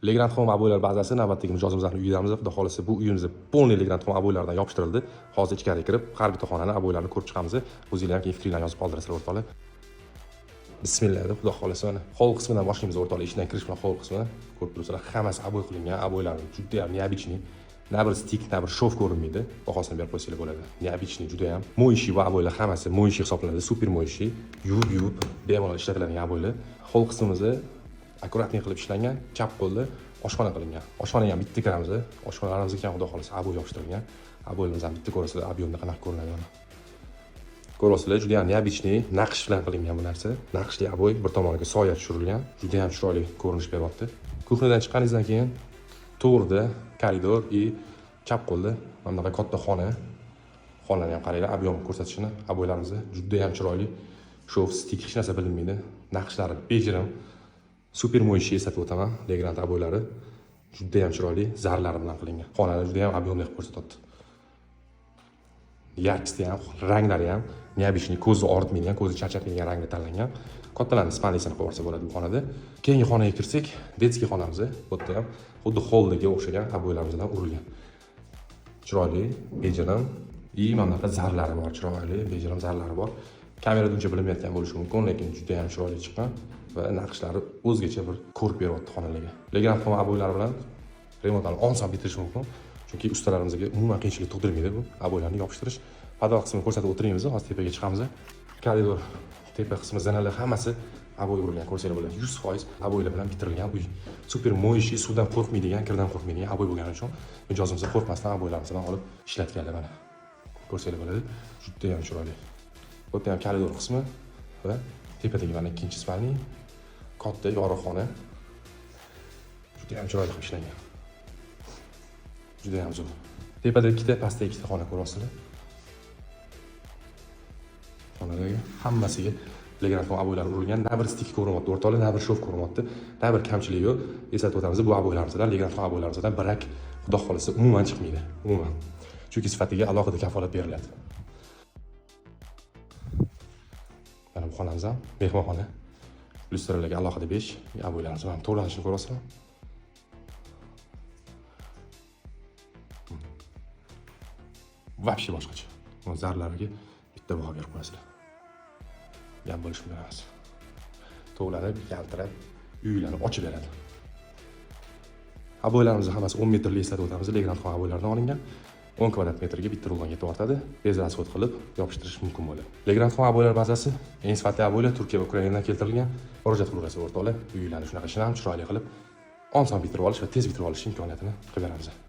Legrand Home aboylar bazasi navbatdagi mijozimizning uyidamiz. Xudo xolasa bu uyimizda polniy Legrand Home aboylardan yopishtirildi. Hozir ichkariga kirib, har bitta xonani aboylarini ko'rib chiqamiz. O'zingizlar ham keyin fikringlarni yozib qoldirasizlar o'rtoqlar. Bismillah deb xudo xolasa mana hovli qismidan boshlaymiz o'rtoqlar. Ishdan kirish bilan hovli qismidan ko'rib turibsizlar. Hammasi aboy qilingan, aboylarni juda ham neobичный. Na bir stik, na bir shov ko'rinmaydi. Bahosini berib qo'ysanglar bo'ladi. Neobичный juda ham. Moyishi va aboylar hammasi moyishi hisoblanadi. Super moyishi. Yuvib bemalol ishlatiladigan aboylar. Hovli qismimizda akkuratniy qilib ishlangan, chap qo'lda oshxona qilingan. Oshxonaga ham bitta kiramiz. Oshxonalarimizga ham xudo xolasa aboy yopishtirilgan. Aboylarimiz ham bitta ko'rasizlar, объемda qanaqa ko'rinadi mana. Ko'rasizlar, juda ham neobичный naqsh bilan qilingan bu narsa. Naqshli aboy bir tomoniga soya tushirilgan. Juda ham chiroyli ko'rinish beryapti. Kuxnadan chiqqaningizdan keyin to'g'rida koridor и chap qo'lda mana bunaqa katta xona. Xonani ham qaranglar, объем ko'rsatishini. Aboylarimiz juda ham chiroyli. Shov, stik hech narsa bilinmaydi. Naqshlari bejirim. Super moyishi eslatib o'taman. Legrand aboylari juda ham chiroyli zarlari bilan qilingan. Xonani juda ham объемli qilib ko'rsatadi. Yarkisi ham, ranglari ham neobичный, ko'zni og'ritmaydigan, ko'zni charchatmaydigan rangda tanlangan. Kattalarning spandesini qo'yib yuborsa bo'ladi bu xonada. Keyingi xonaga kirsak, detskiy xonamiz. Bu yerda ham xuddi holdagi o'xshagan aboylarimiz bilan urilgan. Chiroyli, bejirim, mana bunaqa zarlari bor, chiroyli, bejirim zarlari bor. Kamerada uncha bilinmayotgan bo'lishi mumkin, lekin juda ham chiroyli chiqqan va naqshlari o'zgacha bir ko'rib beryapti xonalarga. Legrand Home aboylari bilan remontni oson bitirish mumkin. Chunki ustalarimizga umuman qiyinchilik tug'dirmaydi bu aboylarni yopishtirish. Podval qismini ko'rsatib o'tiramiz, hozir tepaga chiqamiz. Koridor, tepa qismi, zinalar hammasi aboy urilgan, ko'rsanglar bo'ladi. 100% aboylar bilan bitirilgan uy. Super moyishi, suvdan qo'rqmaydigan, kirdan qo'rqmaydigan aboy bo'lgani uchun mijozimiz qo'rqmasdan aboylarimizni olib ishlatganlar mana. Ko'rsanglar bo'ladi. Juda ham chiroyli. Bu yerda ham koridor qismi va tepadagi mana ikkinchi spalni, katta yorug' xona. Juda ham chiroyli qilib ishlangan. Juda ham zo'r. Tepada ikkita, pastda ikkita xona ko'ryapsizlar. Xonalarga hammasiga Legrand Home aboylari urilgan. Na bir stik ko'rinyapti o'rtoqlar, na bir shov ko'rinyapti. Na bir kamchiligi yo'q. Eslatib o'tamiz, bu aboylarimizdan, Legrand Home aboylarimizdan birak xudo xolasa umuman chiqmaydi. Umuman. Chunki sifatiga alohida kafolat beriladi. Mana bu xonamiz ham mehmonxona. Lyustralarga alohida 5 aboylarimiz bilan to'g'lanishini ko'rasizlar. Вообще boshqacha. Bu zarlarga bitta baho berib qo'yasizlar. Gap bo'lish emas. To'g'lanib, yaltirab, uylarni ochib beradi. Aboylarimiz hammasi 10 metrli eslatib o'tamiz. Legrand Home aboylaridan olingan. 10 kvadrat metrga bitta rulon yetib ortadi. Bez rasxod qilib yopishtirish mumkin bo'ladi. Legrand Home aboylar bazasi eng sifatli aboylar Turkiya va Ukrainadan keltirilgan. Murojaat qilaverasiz o'rtoqlar. Uylarni shunaqa ishini ham chiroyli qilib, oson bitirib olish va tez bitirib olish imkoniyatini qilib beramiz.